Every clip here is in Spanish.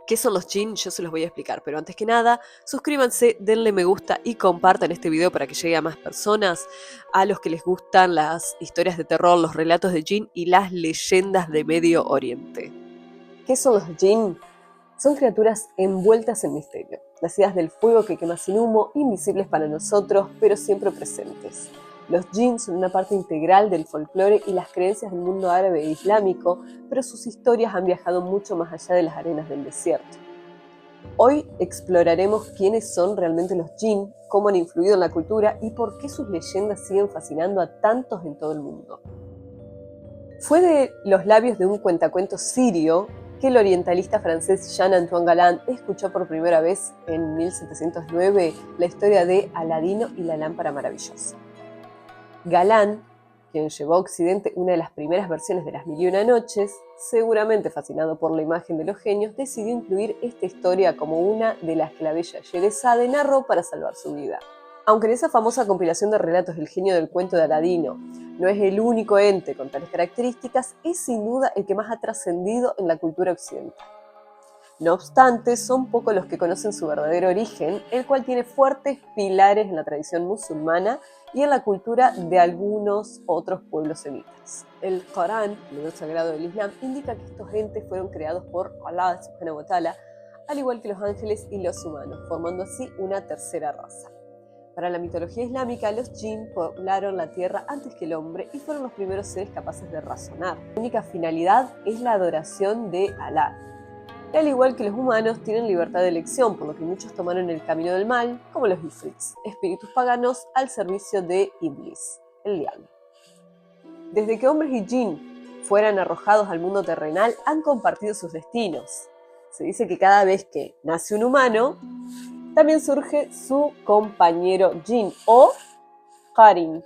¿Qué son los jinn? Yo se los voy a explicar, pero antes que nada, suscríbanse, denle me gusta y compartan este video para que llegue a más personas, a los que les gustan las historias de terror, los relatos de jinn y las leyendas de Medio Oriente. ¿Qué son los jinn? Son criaturas envueltas en misterio, nacidas del fuego que quema sin humo, invisibles para nosotros, pero siempre presentes. Los jinn son una parte integral del folclore y las creencias del mundo árabe e islámico, pero sus historias han viajado mucho más allá de las arenas del desierto. Hoy exploraremos quiénes son realmente los jinn, cómo han influido en la cultura y por qué sus leyendas siguen fascinando a tantos en todo el mundo. Fue de los labios de un cuentacuentos sirio que el orientalista francés Jean-Antoine Galland escuchó por primera vez en 1709 la historia de Aladino y la lámpara maravillosa. Galland, quien llevó a Occidente una de las primeras versiones de Las Mil y Una Noches, seguramente fascinado por la imagen de los genios, decidió incluir esta historia como una de las que la bella Sheresade narró para salvar su vida. Aunque en esa famosa compilación de relatos El genio del cuento de Aladino no es el único ente con tales características, es sin duda el que más ha trascendido en la cultura occidental. No obstante, son pocos los que conocen su verdadero origen, el cual tiene fuertes pilares en la tradición musulmana y en la cultura de algunos otros pueblos semitas. El Corán, el libro sagrado del Islam, indica que estos entes fueron creados por Allah subhanahu wa ta'ala, al igual que los ángeles y los humanos, formando así una tercera raza. Para la mitología islámica, los jinn poblaron la tierra antes que el hombre y fueron los primeros seres capaces de razonar. La única finalidad es la adoración de Alá. Al igual que los humanos, tienen libertad de elección, por lo que muchos tomaron el camino del mal, como los ifrits, espíritus paganos al servicio de Iblis, el diablo. Desde que hombres y jinn fueran arrojados al mundo terrenal, han compartido sus destinos. Se dice que cada vez que nace un humano, también surge su compañero jinn o qarin,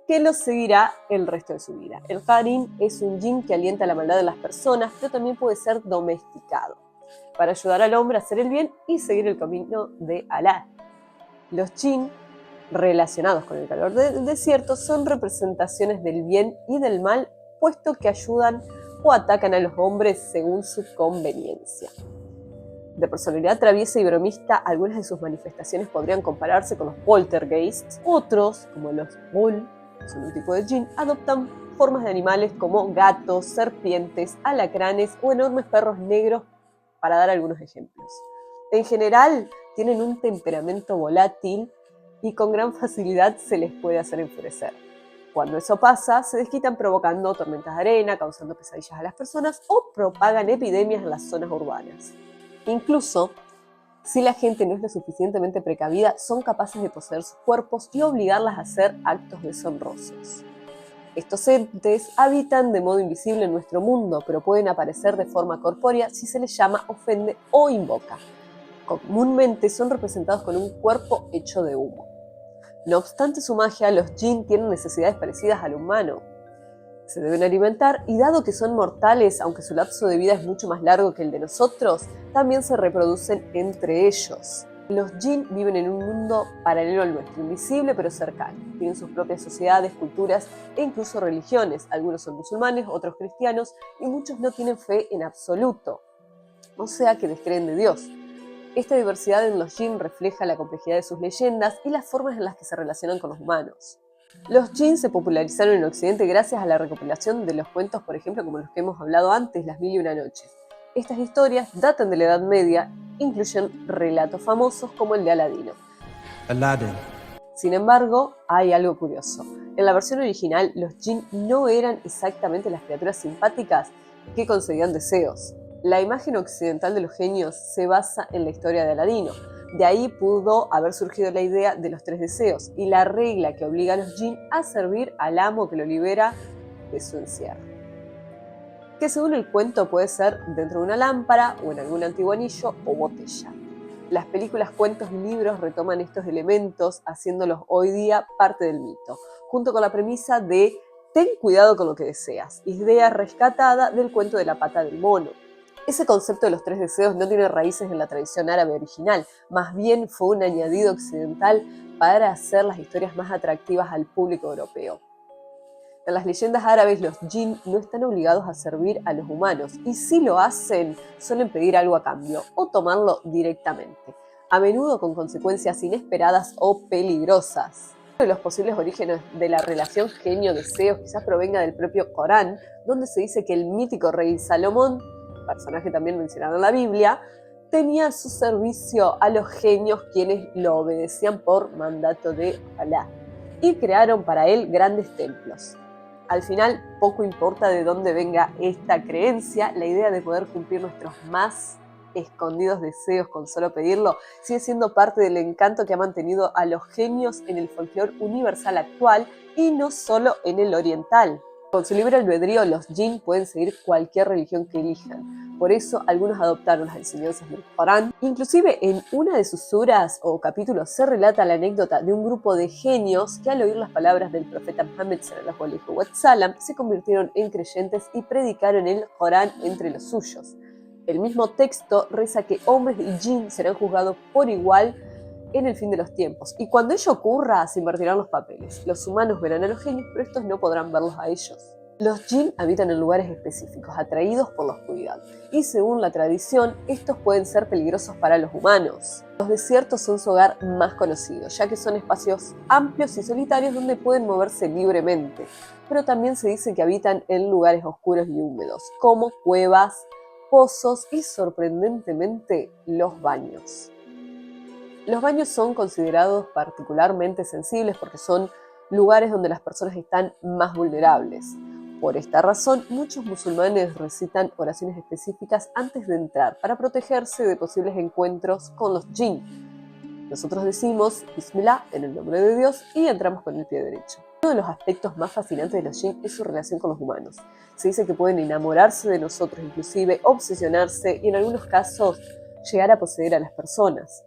que lo seguirá el resto de su vida. El qarin es un jinn que alienta la maldad de las personas, pero también puede ser domesticado para ayudar al hombre a hacer el bien y seguir el camino de Alá. Los jinn relacionados con el calor del desierto son representaciones del bien y del mal, puesto que ayudan o atacan a los hombres según su conveniencia. De personalidad traviesa y bromista, algunas de sus manifestaciones podrían compararse con los poltergeists. Otros, como los ghoul, que son un tipo de jinn, adoptan formas de animales como gatos, serpientes, alacranes o enormes perros negros, para dar algunos ejemplos. En general, tienen un temperamento volátil y con gran facilidad se les puede hacer enfurecer. Cuando eso pasa, se desquitan provocando tormentas de arena, causando pesadillas a las personas o propagan epidemias en las zonas urbanas. Incluso, si la gente no es lo suficientemente precavida, son capaces de poseer sus cuerpos y obligarlas a hacer actos deshonrosos. Estos entes habitan de modo invisible en nuestro mundo, pero pueden aparecer de forma corpórea si se les llama, ofende o invoca. Comúnmente son representados con un cuerpo hecho de humo. No obstante su magia, los jinn tienen necesidades parecidas al humano. Se deben alimentar y dado que son mortales, aunque su lapso de vida es mucho más largo que el de nosotros, también se reproducen entre ellos. Los jinn viven en un mundo paralelo al nuestro, invisible pero cercano. Tienen sus propias sociedades, culturas e incluso religiones. Algunos son musulmanes, otros cristianos y muchos no tienen fe en absoluto, o sea que descreen de Dios. Esta diversidad en los jinn refleja la complejidad de sus leyendas y las formas en las que se relacionan con los humanos. Los jinn se popularizaron en Occidente gracias a la recopilación de los cuentos, por ejemplo, como los que hemos hablado antes, Las Mil y Una Noches. Estas historias datan de la Edad Media, incluyen relatos famosos como el de Aladino. Aladdin. Sin embargo, hay algo curioso. En la versión original, los jinn no eran exactamente las criaturas simpáticas que concedían deseos. La imagen occidental de los genios se basa en la historia de Aladino. De ahí pudo haber surgido la idea de los 3 deseos y la regla que obliga a los jinn a servir al amo que lo libera de su encierro, que según el cuento puede ser dentro de una lámpara o en algún antiguo anillo o botella. Las películas, cuentos y libros retoman estos elementos, haciéndolos hoy día parte del mito, junto con la premisa de ten cuidado con lo que deseas, idea rescatada del cuento de la pata del mono. Ese concepto de los 3 deseos no tiene raíces en la tradición árabe original, más bien fue un añadido occidental para hacer las historias más atractivas al público europeo. En las leyendas árabes, los jinn no están obligados a servir a los humanos, y si lo hacen, suelen pedir algo a cambio o tomarlo directamente, a menudo con consecuencias inesperadas o peligrosas. Uno de los posibles orígenes de la relación genio-deseos quizás provenga del propio Corán, donde se dice que el mítico rey Salomón, personaje también mencionado en la Biblia, tenía a su servicio a los genios quienes lo obedecían por mandato de Alá y crearon para él grandes templos. Al final, poco importa de dónde venga esta creencia, la idea de poder cumplir nuestros más escondidos deseos con solo pedirlo sigue siendo parte del encanto que ha mantenido a los genios en el folclore universal actual y no solo en el oriental. Con su libre albedrío, los jinn pueden seguir cualquier religión que elijan. Por eso, algunos adoptaron las enseñanzas del Corán. Inclusive, en una de sus suras o capítulos se relata la anécdota de un grupo de genios que al oír las palabras del profeta Muhammad sallallahu alaihi wasallam se convirtieron en creyentes y predicaron el Corán entre los suyos. El mismo texto reza que hombres y jinn serán juzgados por igual en el fin de los tiempos, y cuando ello ocurra se invertirán los papeles. Los humanos verán a los genios, pero estos no podrán verlos a ellos. Los jinn habitan en lugares específicos, atraídos por la oscuridad, y según la tradición, estos pueden ser peligrosos para los humanos. Los desiertos son su hogar más conocido, ya que son espacios amplios y solitarios donde pueden moverse libremente, pero también se dice que habitan en lugares oscuros y húmedos, como cuevas, pozos y, sorprendentemente, los baños. Los baños son considerados particularmente sensibles porque son lugares donde las personas están más vulnerables. Por esta razón, muchos musulmanes recitan oraciones específicas antes de entrar para protegerse de posibles encuentros con los jinn. Nosotros decimos Bismillah en el nombre de Dios y entramos con el pie derecho. Uno de los aspectos más fascinantes de los jinn es su relación con los humanos. Se dice que pueden enamorarse de nosotros, inclusive obsesionarse y en algunos casos llegar a poseer a las personas.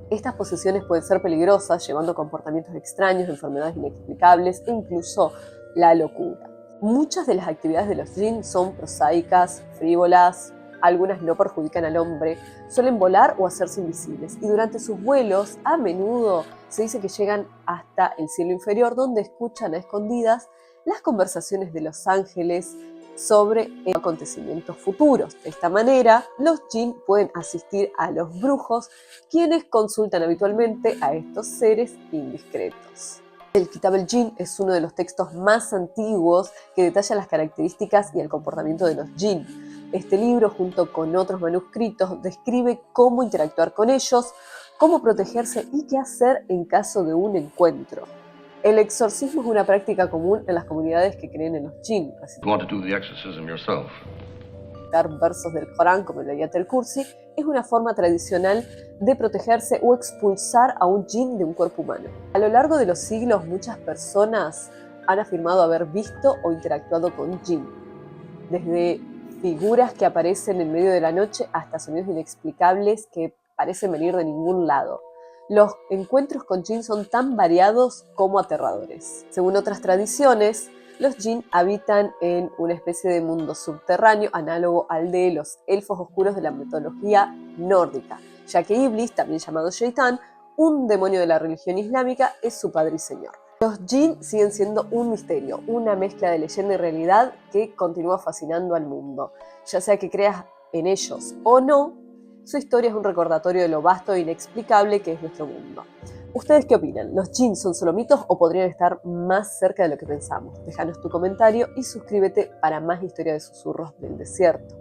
Estas posesiones pueden ser peligrosas, llevando a comportamientos extraños, enfermedades inexplicables e incluso la locura. Muchas de las actividades de los jinn son prosaicas, frívolas, algunas no perjudican al hombre, suelen volar o hacerse invisibles, y durante sus vuelos a menudo se dice que llegan hasta el cielo inferior, donde escuchan a escondidas las conversaciones de los ángeles sobre acontecimientos futuros. De esta manera, los jinn pueden asistir a los brujos, quienes consultan habitualmente a estos seres indiscretos. El Kitab el-Jinn es uno de los textos más antiguos que detalla las características y el comportamiento de los jinn. Este libro, junto con otros manuscritos, describe cómo interactuar con ellos, cómo protegerse y qué hacer en caso de un encuentro. El exorcismo es una práctica común en las comunidades que creen en los jinn. Recitar versos del Corán, como el Ayat el-Kursi, es una forma tradicional de protegerse o expulsar a un jinn de un cuerpo humano. A lo largo de los siglos, muchas personas han afirmado haber visto o interactuado con jinn, desde figuras que aparecen en medio de la noche hasta sonidos inexplicables que parecen venir de ningún lado. Los encuentros con jinn son tan variados como aterradores. Según otras tradiciones, los jinn habitan en una especie de mundo subterráneo análogo al de los elfos oscuros de la mitología nórdica, ya que Iblis, también llamado Shaitán, un demonio de la religión islámica, es su padre y señor. Los jinn siguen siendo un misterio, una mezcla de leyenda y realidad que continúa fascinando al mundo. Ya sea que creas en ellos o no, su historia es un recordatorio de lo vasto e inexplicable que es nuestro mundo. ¿Ustedes qué opinan? ¿Los jinn son solo mitos o podrían estar más cerca de lo que pensamos? Déjanos tu comentario y suscríbete para más historia de susurros del desierto.